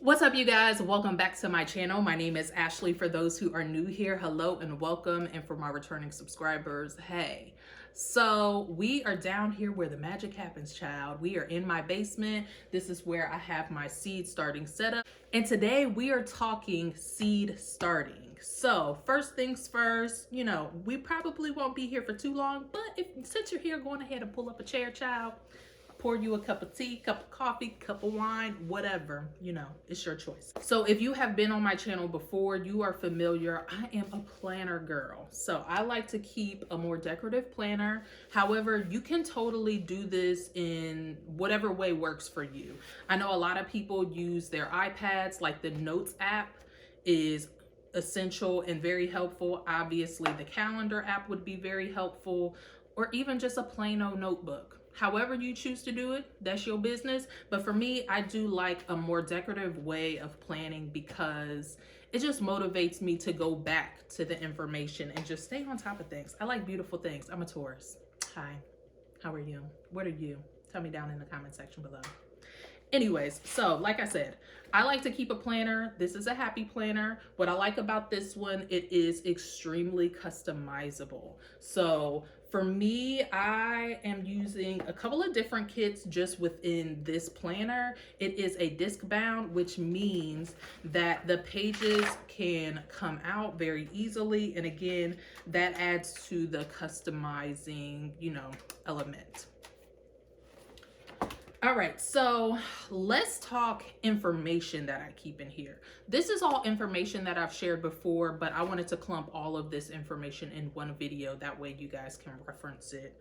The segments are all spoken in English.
What's up, you guys? Welcome back to my channel. My name is Ashley. For those who are new here, hello and welcome. And for my returning subscribers, hey. So we are down here where the magic happens, child. We are in my basement. This is where I have my seed starting setup. And today we are talking seed starting. So first things first, we probably won't be here for too long, but since you're here, go on ahead and pull up a chair, child. Pour you a cup of tea, cup of coffee, cup of wine, whatever, it's your choice. So if you have been on my channel before, you are familiar. I am a planner girl. So I like to keep a more decorative planner. However, you can totally do this in whatever way works for you. I know a lot of people use their iPads, like the Notes app is essential and very helpful. Obviously, the calendar app would be very helpful, or even just a plain old notebook. However you choose to do it, that's your business. But for me, I do like a more decorative way of planning because it just motivates me to go back to the information and just stay on top of things. I like beautiful things. I'm a Taurus. Hi, how are you? What are you? Tell me down in the comment section below. Anyways, so like I said, I like to keep a planner. This is a happy planner. What I like about this one, it is extremely customizable. So for me, I am using a couple of different kits just within this planner. It is a disc bound, which means that the pages can come out very easily. And again, that adds to the customizing, element. All right, so let's talk information that I keep in here. This is all information that I've shared before, but I wanted to clump all of this information in one video. That way you guys can reference it,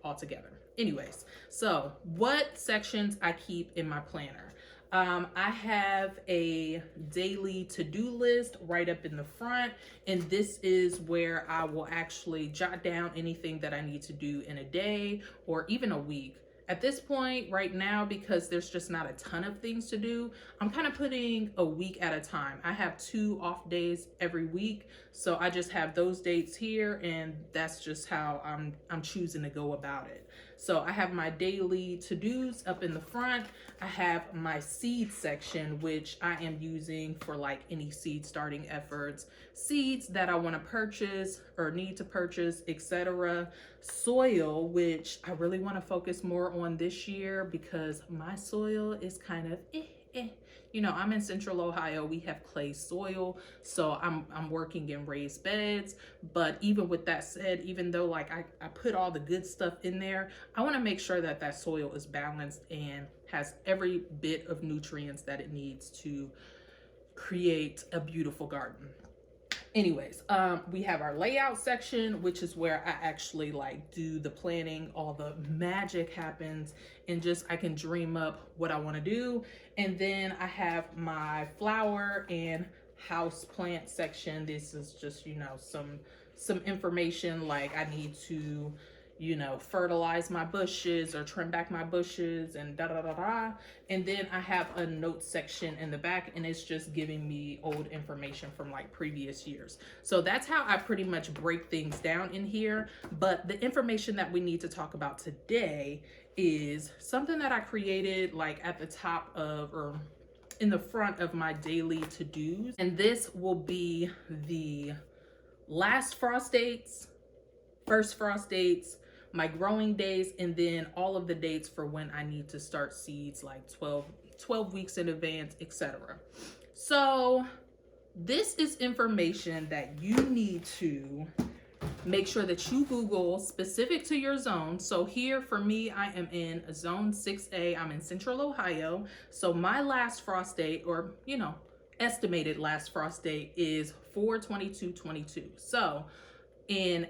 all together. Anyways, so what sections I keep in my planner? I have a daily to-do list right up in the front, and this is where I will actually jot down anything that I need to do in a day or even a week. At this point right now, because there's just not a ton of things to do, I'm kind of putting a week at a time. I have 2 off days every week, so I just have those dates here, and that's just how I'm choosing to go about it. So I have my daily to-dos up in the front. I have my seed section, which I am using for like any seed starting efforts, seeds that I want to purchase or need to purchase, etc. Soil, which I really want to focus more on this year because my soil is kind of I'm in Central Ohio. We have clay soil, so I'm working in raised beds. But even with that said, even though like I put all the good stuff in there, I want to make sure that that soil is balanced and has every bit of nutrients that it needs to create a beautiful garden. Anyways, we have our layout section, which is where I actually like do the planning. All the magic happens and just I can dream up what I want to do. And then I have my flower and house plant section. This is just, some information like I need to fertilize my bushes or trim back my bushes and da da da da. And then I have a note section in the back, and it's just giving me old information from like previous years. So that's how I pretty much break things down in here. But the information that we need to talk about today is something that I created like at the top of or in the front of my daily to-dos. And this will be the last frost dates, first frost dates, my growing days, and then all of the dates for when I need to start seeds like 12 weeks in advance, etc. So this is information that you need to make sure that you Google specific to your zone. So here for me, I am in zone 6A. I'm in Central Ohio. So my last frost date, or estimated last frost date, is 4/22/22. So in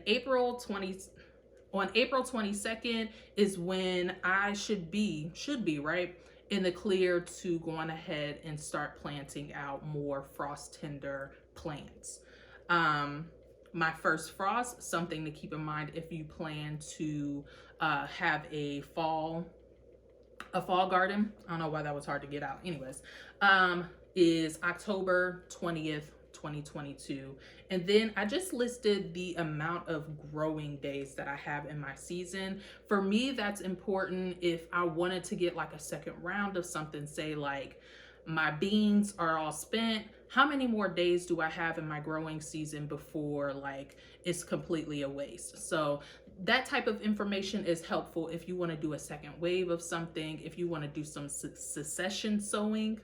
on April 22nd is when I should be right in the clear to go on ahead and start planting out more frost tender plants. My first frost, something to keep in mind if you plan to have a fall garden. I don't know why that was hard to get out. Anyways, is October 20th, 2022. And then I just listed the amount of growing days that I have in my season. For me, that's important if I wanted to get like a second round of something, say like my beans are all spent. How many more days do I have in my growing season before like it's completely a waste? So that type of information is helpful if you want to do a second wave of something, if you want to do some succession sowing.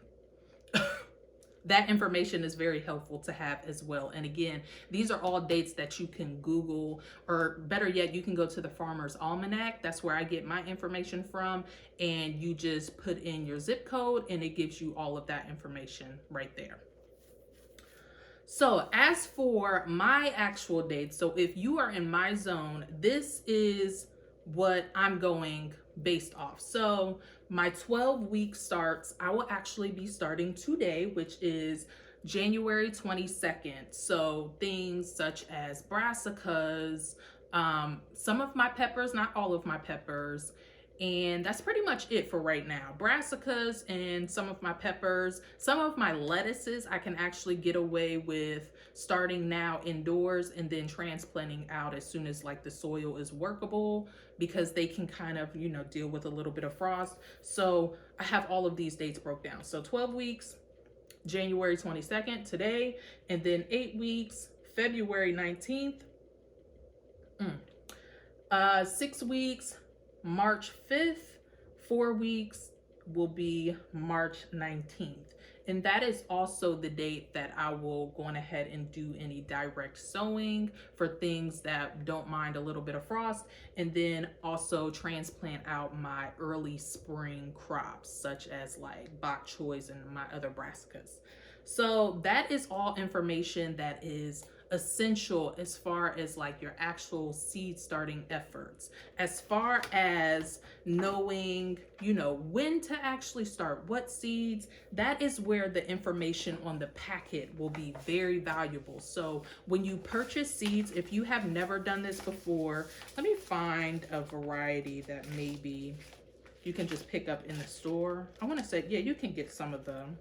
That information is very helpful to have as well. And again, these are all dates that you can Google, or better yet, you can go to the Farmer's Almanac. That's where I get my information from. And you just put in your zip code and it gives you all of that information right there. So as for my actual dates, so if you are in my zone, this is what I'm going based off. So my 12-week starts, I will actually be starting today, which is January 22nd. So things such as brassicas, some of my peppers, not all of my peppers, and that's pretty much it for right now. Brassicas and some of my peppers, some of my lettuces I can actually get away with starting now indoors and then transplanting out as soon as like the soil is workable, because they can kind of, you know, deal with a little bit of frost. So I have all of these dates broke down. So 12 weeks, January 22nd, today, and then 8 weeks, February 19th, 6 weeks, March 5th, 4 weeks will be March 19th. And that is also the date that I will go on ahead and do any direct sowing for things that don't mind a little bit of frost, and then also transplant out my early spring crops such as like bok choys and my other brassicas. So that is all information that is essential as far as like your actual seed starting efforts. As far as knowing, you know, when to actually start what seeds, that is where the information on the packet will be very valuable. So when you purchase seeds, if you have never done this before, let me find a variety that maybe you can just pick up in the store. I want to say, yeah, you can get some of them.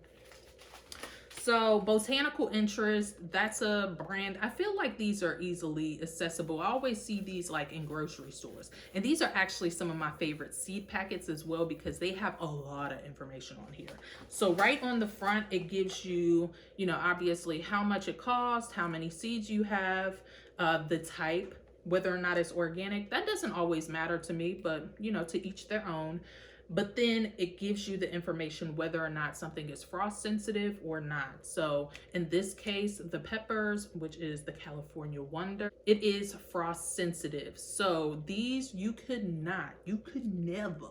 So Botanical Interest, that's a brand. I feel like these are easily accessible. I always see these like in grocery stores. And these are actually some of my favorite seed packets as well, because they have a lot of information on here. So right on the front, it gives you, you know, obviously how much it costs, how many seeds you have, the type, whether or not it's organic. That doesn't always matter to me, but you know, to each their own. But then it gives you the information whether or not something is frost sensitive or not. So in this case, the peppers, which is the California Wonder, it is frost sensitive. So these you could never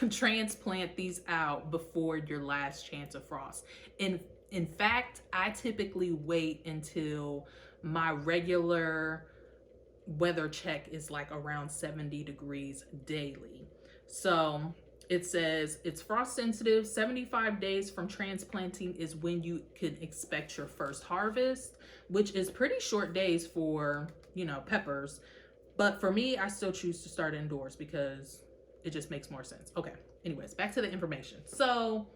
transplant these out before your last chance of frost. In fact, I typically wait until my regular weather check is like around 70 degrees daily. So it says it's frost sensitive. 75 days from transplanting is when you can expect your first harvest, which is pretty short days for, you know, peppers. But for me, I still choose to start indoors because it just makes more sense. Okay, anyways, back to the information. So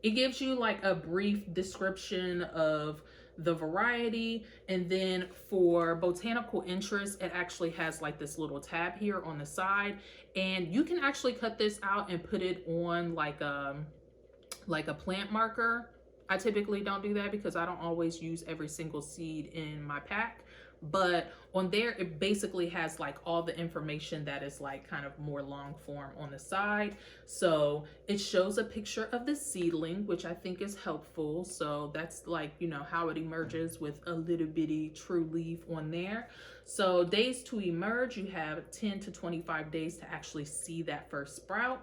it gives you like a brief description of the variety, and then for Botanical Interest, it actually has like this little tab here on the side, and you can actually cut this out and put it on like a plant marker. I typically don't do that because I don't always use every single seed in my pack, but on there it basically has like all the information that is like kind of more long form on the side. So it shows a picture of the seedling, which I think is helpful. So that's like, you know, how it emerges with a little bitty true leaf on there. So days to emerge, you have 10 to 25 days to actually see that first sprout.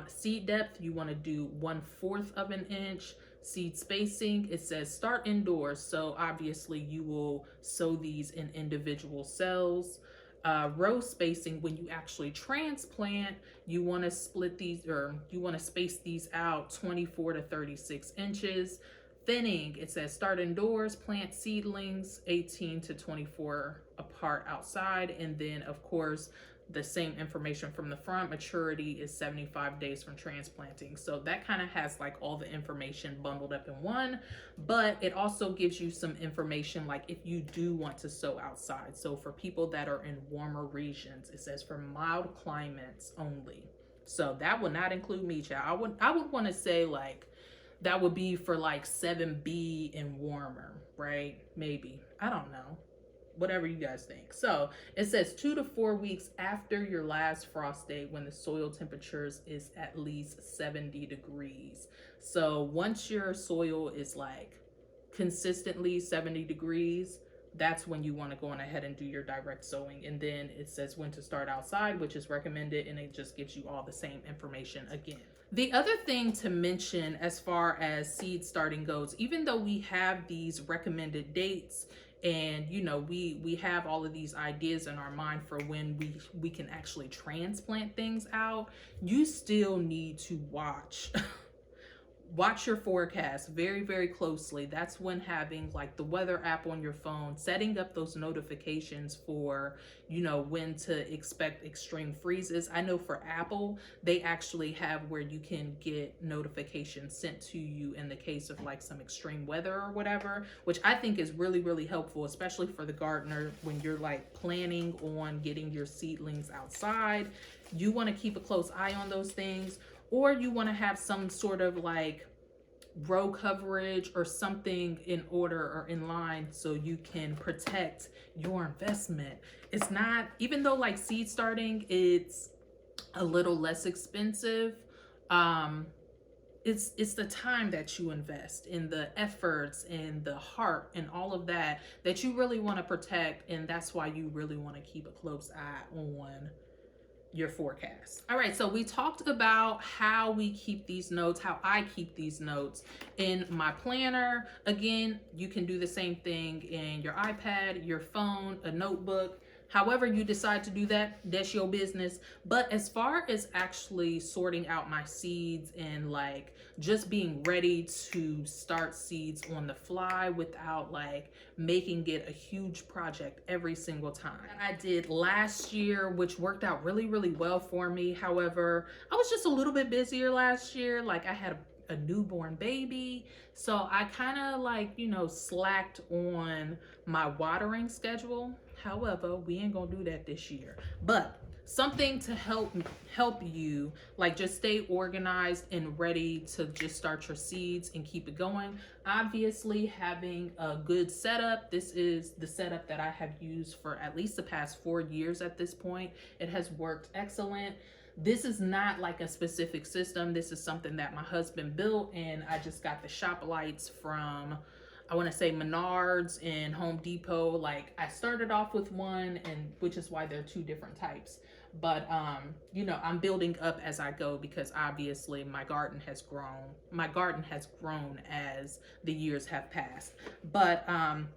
Seed depth, you want to do 1/4 of an inch. Seed spacing, it says start indoors, so obviously you will sow these in individual cells. Row spacing, when you actually transplant, you want to split these, or you want to space these out 24 to 36 inches. Thinning, it says start indoors, plant seedlings 18 to 24 apart outside, and then of course the same information from the front. Maturity is 75 days from transplanting. So that kind of has like all the information bundled up in one, but it also gives you some information like if you do want to sow outside. So for people that are in warmer regions, it says for mild climates only. So that would not include me, child. I would want to say like that would be for like 7B and warmer, right? Maybe. I don't know. Whatever you guys think. So it says 2 to 4 weeks after your last frost date when the soil temperatures is at least 70 degrees. So once your soil is like consistently 70 degrees, that's when you want to go on ahead and do your direct sowing. And then it says when to start outside, which is recommended, and it just gives you all the same information again. The other thing to mention as far as seed starting goes, even though we have these recommended dates and you know we have all of these ideas in our mind for when we can actually transplant things out, you still need to watch your forecast very, very closely. That's when having like the weather app on your phone, setting up those notifications for, you know, when to expect extreme freezes. I know for Apple, they actually have where you can get notifications sent to you in the case of like some extreme weather or whatever, which I think is really, really helpful, especially for the gardener when you're like planning on getting your seedlings outside. You want to keep a close eye on those things. Or you want to have some sort of like row coverage or something in order or in line so you can protect your investment. It's not, even though like seed starting, it's a little less expensive, it's the time that you invest in, the efforts and the heart and all of that you really want to protect, and that's why you really want to keep a close eye on your forecast. All right, so we talked about how we keep these notes, how I keep these notes in my planner. Again, you can do the same thing in your iPad, your phone, a notebook. However you decide to do that, that's your business. But as far as actually sorting out my seeds and like just being ready to start seeds on the fly without like making it a huge project every single time. I did last year, which worked out really, really well for me. However, I was just a little bit busier last year. Like I had a newborn baby, so I kind of like, you know, slacked on my watering schedule. However, we ain't gonna do that this year. But something to help you like just stay organized and ready to just start your seeds and keep it going. Obviously, having a good setup. This is the setup that I have used for at least the past 4 years at this point. It has worked excellent. This is not like a specific system. This is something that my husband built, and I just got the shop lights from, I want to say, Menards and Home Depot. Like I started off with one, and which is why there are 2 different types. But you know, I'm building up as I go because obviously my garden has grown. My garden has grown as the years have passed. But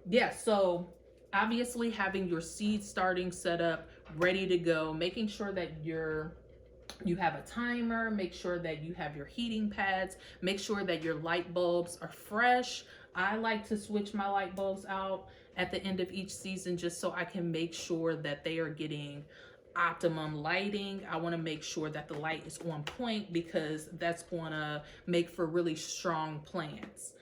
yeah, so obviously having your seed starting set up, ready to go, making sure that you have a timer, make sure that you have your heating pads, make sure that your light bulbs are fresh. I like to switch my light bulbs out at the end of each season just so I can make sure that they are getting optimum lighting. I want to make sure that the light is on point because that's going to make for really strong plants.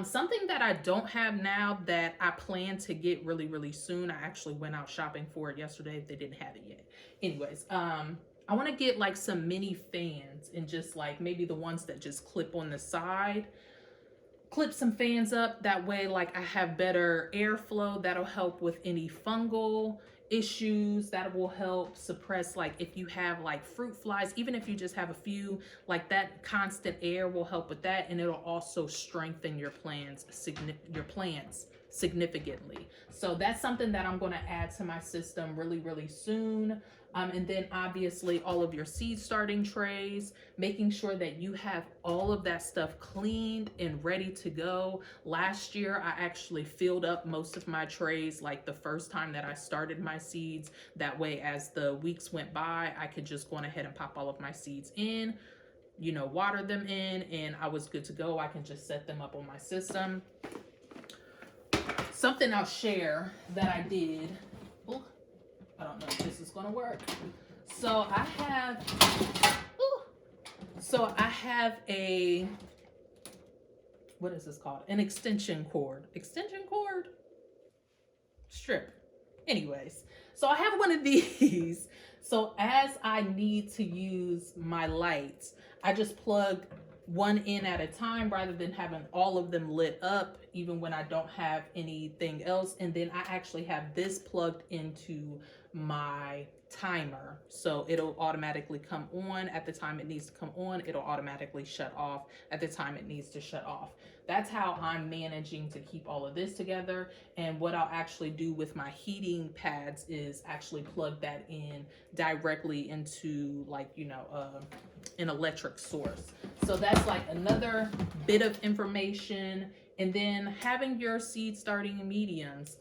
Something that I don't have now that I plan to get really, really soon. I actually went out shopping for it yesterday. They didn't have it yet. Anyways, I want to get like some mini fans and just like maybe the ones that just clip on the side. Clip some fans up. That way, like I have better airflow. That'll help with any fungal issues. That will help suppress, like if you have like fruit flies, even if you just have a few, like that constant air will help with that. And it'll also strengthen your plants significantly. So that's something that I'm going to add to my system really, really soon. And then obviously all of your seed starting trays, making sure that you have all of that stuff cleaned and ready to go. Last year, I actually filled up most of my trays like the first time that I started my seeds. That way, as the weeks went by, I could just go on ahead and pop all of my seeds in, you know, water them in, and I was good to go. I can just set them up on my system. Something I'll share that I did. I don't know if this is gonna work. So I have a, what is this called? An extension cord. Extension cord? Strip. Anyways, so I have one of these. So as I need to use my lights, I just plug one in at a time rather than having all of them lit up even when I don't have anything else. And then I actually have this plugged into my timer, so it'll automatically come on at the time it needs to come on. It'll automatically shut off at the time it needs to shut off. That's how I'm managing to keep all of this together. And what I'll actually do with my heating pads is actually plug that in directly into, like, you know, an electric source. So that's like another bit of information. And then having your seed starting mediums.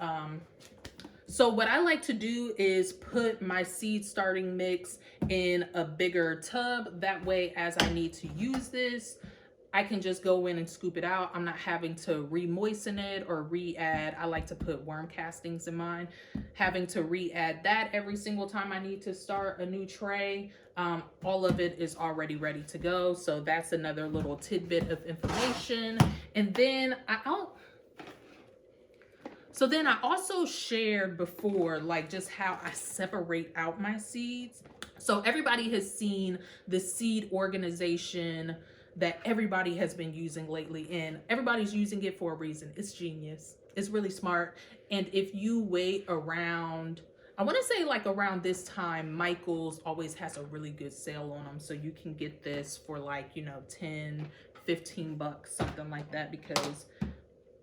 So what I like to do is put my seed starting mix in a bigger tub. That way, as I need to use this, I can just go in and scoop it out. I'm not having to re-moisten it or re-add. I like to put worm castings in mine. Having to re-add that every single time I need to start a new tray. All of it is already ready to go. So that's another little tidbit of information. And then I also shared before, like, just how I separate out my seeds. So everybody has seen the seed organization that everybody has been using lately, and everybody's using it for a reason. It's genius. It's really smart. And if you wait around, I want to say like around this time, Michael's always has a really good sale on them. So you can get this for like, you know, 10, 15 bucks, something like that, because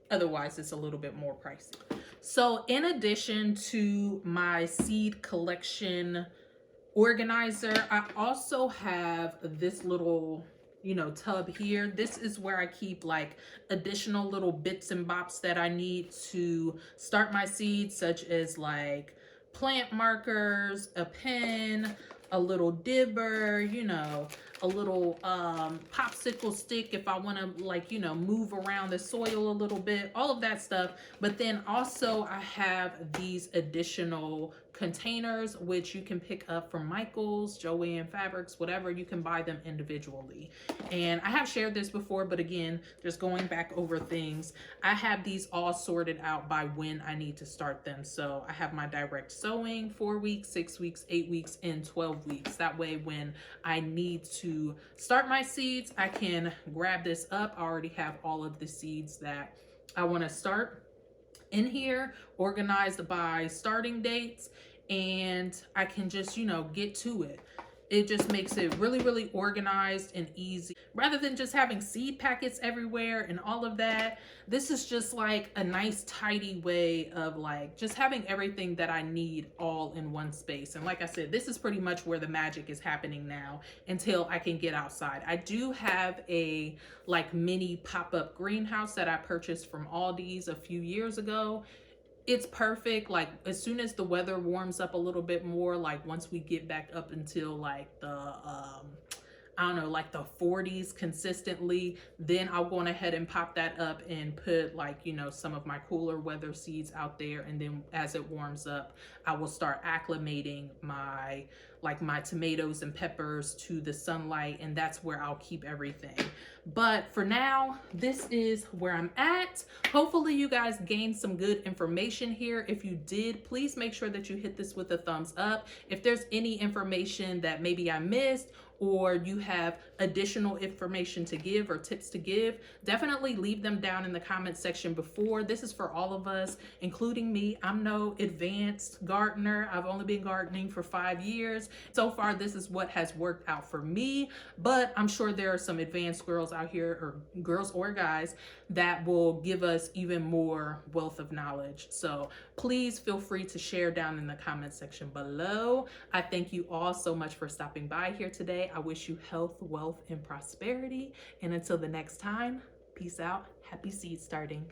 otherwise it's a little bit more pricey. So in addition to my seed collection organizer, I also have this little, you know, tub here. This is where I keep like additional little bits and bops that I need to start my seeds, such as like plant markers, a pen, a little dibber, you know, a little popsicle stick if I want to, like, you know, move around the soil a little bit, all of that stuff. But then also I have these additional containers, which you can pick up from Michael's, Joann Fabrics, whatever. You can buy them individually. And I have shared this before, but again, just going back over things, I have these all sorted out by when I need to start them. So I have my direct sowing 4 weeks, 6 weeks, 8 weeks, and 12 weeks. That way, when I need to start my seeds, I can grab this up. I already have all of the seeds that I want to start in here, organized by starting dates, and I can just, you know, get to it. It just makes it really, really organized and easy. Rather than just having seed packets everywhere and all of that, this is just like a nice tidy way of like just having everything that I need all in one space. And like I said, this is pretty much where the magic is happening now until I can get outside. I do have a like mini pop-up greenhouse that I purchased from Aldi's a few years ago. It's perfect. Like as soon as the weather warms up a little bit more, like once we get back up until like the I don't know, like the 40s consistently, then I'll go on ahead and pop that up and put like, you know, some of my cooler weather seeds out there. And then as it warms up, I will start acclimating my tomatoes and peppers to the sunlight, and that's where I'll keep everything. But for now, this is where I'm at. Hopefully you guys gained some good information here. If you did, please make sure that you hit this with a thumbs up. If there's any information that maybe I missed, or you have additional information to give or tips to give, definitely leave them down in the comment section before. This is for all of us, including me. I'm no advanced gardener. I've only been gardening for 5 years. So far, this is what has worked out for me, but I'm sure there are some advanced girls out here, or girls or guys, that will give us even more wealth of knowledge. So please feel free to share down in the comment section below. I thank you all so much for stopping by here today. I wish you health, wealth, and prosperity. And until the next time, peace out. Happy seed starting.